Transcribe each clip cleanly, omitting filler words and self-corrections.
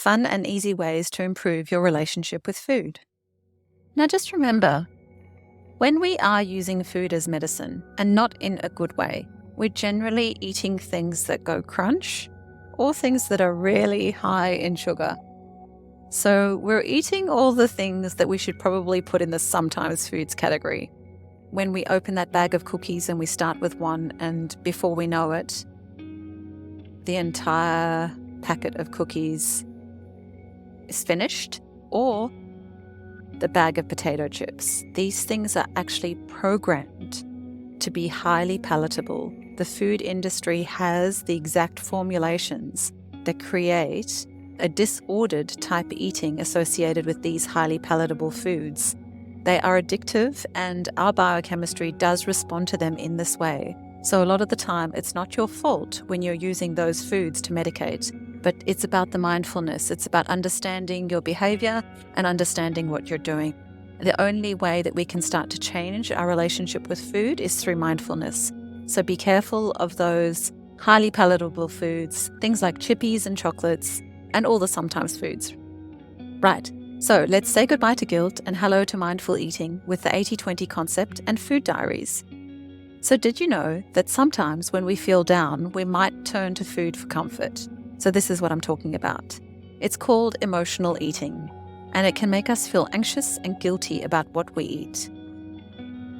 fun and easy ways to improve your relationship with food. Now just remember, when we are using food as medicine, and not in a good way, we're generally eating things that go crunch or things that are really high in sugar. So we're eating all the things that we should probably put in the sometimes foods category. When we open that bag of cookies and we start with one, and before we know it, the entire packet of cookies is finished, or the bag of potato chips. These things are actually programmed to be highly palatable. The food industry has the exact formulations that create a disordered type eating associated with these highly palatable foods. They are addictive, and our biochemistry does respond to them in this way. So a lot of the time, it's not your fault when you're using those foods to medicate, but it's about the mindfulness. It's about understanding your behavior and understanding what you're doing. The only way that we can start to change our relationship with food is through mindfulness. So be careful of those highly palatable foods, things like chippies and chocolates, and all the sometimes foods. Right. So let's say goodbye to guilt and hello to mindful eating with the 80-20 concept and food diaries. So did you know that sometimes when we feel down, we might turn to food for comfort? So this is what I'm talking about. It's called emotional eating, and it can make us feel anxious and guilty about what we eat.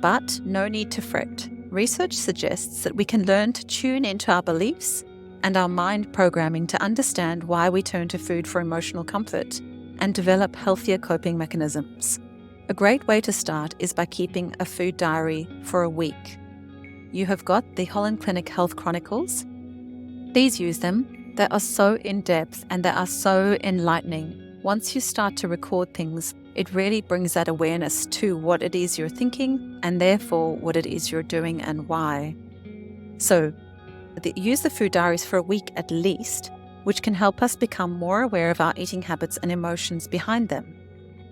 But no need to fret. Research suggests that we can learn to tune into our beliefs and our mind programming to understand why we turn to food for emotional comfort and develop healthier coping mechanisms. A great way to start is by keeping a food diary for a week. You have got the Holland Clinic Health Chronicles. Please use them. They are so in-depth and they are so enlightening. Once you start to record things, it really brings that awareness to what it is you're thinking and therefore what it is you're doing and why. So, use the food diaries for a week at least, which can help us become more aware of our eating habits and emotions behind them.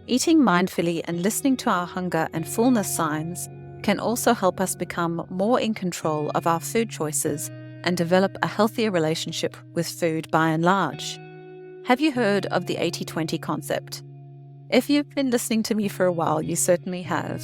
Eating mindfully and listening to our hunger and fullness signs can also help us become more in control of our food choices and develop a healthier relationship with food by and large. Have you heard of the 80-20 concept? If you've been listening to me for a while, you certainly have.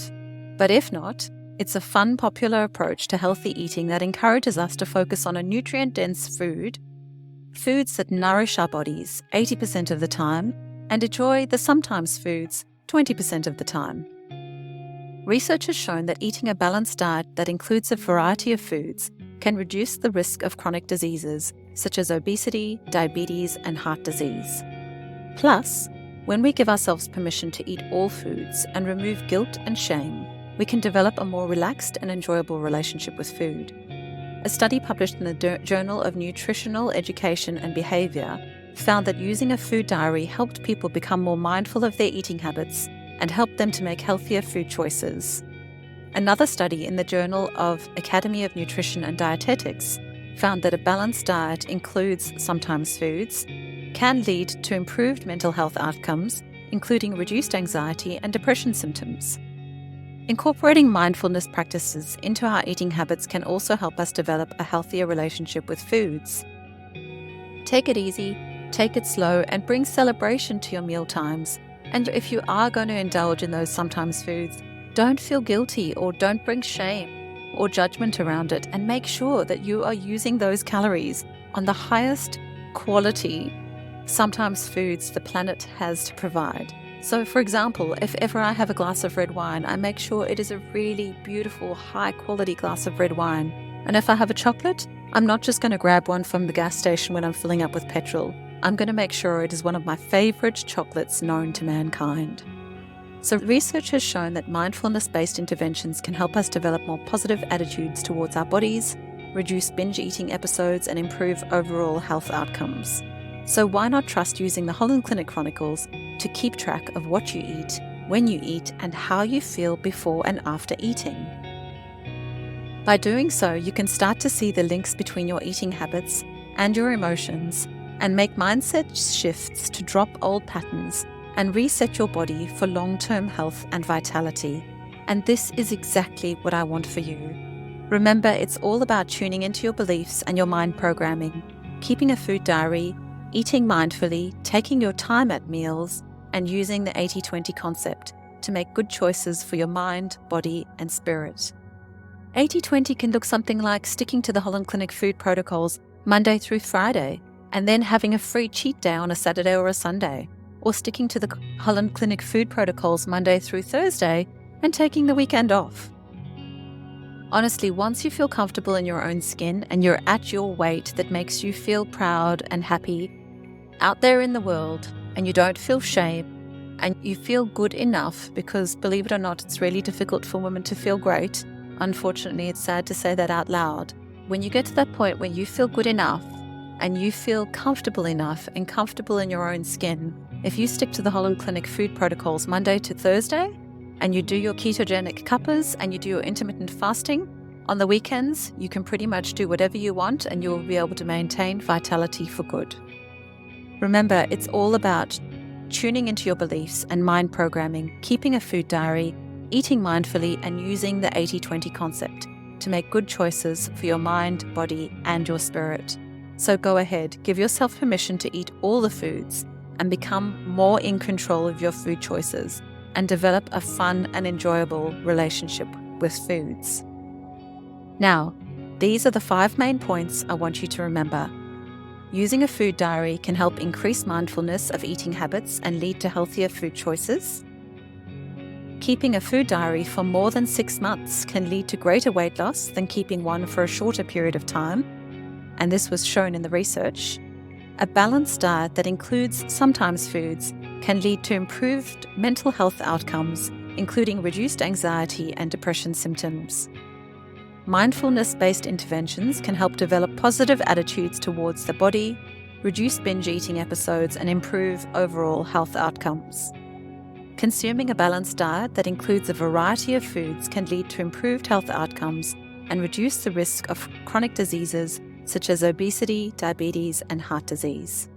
But if not, it's a fun, popular approach to healthy eating that encourages us to focus on a nutrient-dense foods that nourish our bodies 80% of the time, and enjoy the sometimes foods 20% of the time. Research has shown that eating a balanced diet that includes a variety of foods can reduce the risk of chronic diseases such as obesity, diabetes, and heart disease. Plus, when we give ourselves permission to eat all foods and remove guilt and shame, we can develop a more relaxed and enjoyable relationship with food. A study published in the Journal of Nutritional Education and Behavior found that using a food diary helped people become more mindful of their eating habits and helped them to make healthier food choices. Another study in the Journal of Academy of Nutrition and Dietetics found that a balanced diet includes sometimes foods can lead to improved mental health outcomes, including reduced anxiety and depression symptoms. Incorporating mindfulness practices into our eating habits can also help us develop a healthier relationship with foods. Take it easy, take it slow, and bring celebration to your meal times. And if you are going to indulge in those sometimes foods, don't feel guilty or don't bring shame or judgment around it, and make sure that you are using those calories on the highest quality sometimes foods the planet has to provide. So for example, if ever I have a glass of red wine, I make sure it is a really beautiful, high quality glass of red wine. And if I have a chocolate, I'm not just going to grab one from the gas station when I'm filling up with petrol. I'm going to make sure it is one of my favorite chocolates known to mankind. So research has shown that mindfulness-based interventions can help us develop more positive attitudes towards our bodies, reduce binge eating episodes, and improve overall health outcomes. So why not trust using the Holland Clinic Chronicles to keep track of what you eat, when you eat, and how you feel before and after eating? By doing so, you can start to see the links between your eating habits and your emotions and make mindset shifts to drop old patterns and reset your body for long-term health and vitality. And this is exactly what I want for you. Remember, it's all about tuning into your beliefs and your mind programming, keeping a food diary, eating mindfully, taking your time at meals, and using the 80-20 concept to make good choices for your mind, body, and spirit. 80-20 can look something like sticking to the Holland Clinic food protocols Monday through Friday, and then having a free cheat day on a Saturday or a Sunday, or sticking to the Holland Clinic food protocols Monday through Thursday and taking the weekend off. Honestly, once you feel comfortable in your own skin and you're at your weight that makes you feel proud and happy out there in the world, and you don't feel shame, and you feel good enough, because believe it or not, it's really difficult for women to feel great. Unfortunately, it's sad to say that out loud. When you get to that point where you feel good enough and you feel comfortable enough and comfortable in your own skin, if you stick to the Holland Clinic food protocols Monday to Thursday, and you do your ketogenic cuppas and you do your intermittent fasting, on the weekends, you can pretty much do whatever you want and you'll be able to maintain vitality for good. Remember, it's all about tuning into your beliefs and mind programming, keeping a food diary, eating mindfully, and using the 80-20 concept to make good choices for your mind, body, and your spirit. So go ahead, give yourself permission to eat all the foods and become more in control of your food choices and develop a fun and enjoyable relationship with foods. Now, these are the 5 main points I want you to remember. Using a food diary can help increase mindfulness of eating habits and lead to healthier food choices. Keeping a food diary for more than 6 months can lead to greater weight loss than keeping one for a shorter period of time, and this was shown in the research. A balanced diet that includes sometimes foods can lead to improved mental health outcomes, including reduced anxiety and depression symptoms. Mindfulness-based interventions can help develop positive attitudes towards the body, reduce binge eating episodes, and improve overall health outcomes. Consuming a balanced diet that includes a variety of foods can lead to improved health outcomes and reduce the risk of chronic diseases such as obesity, diabetes, and heart disease.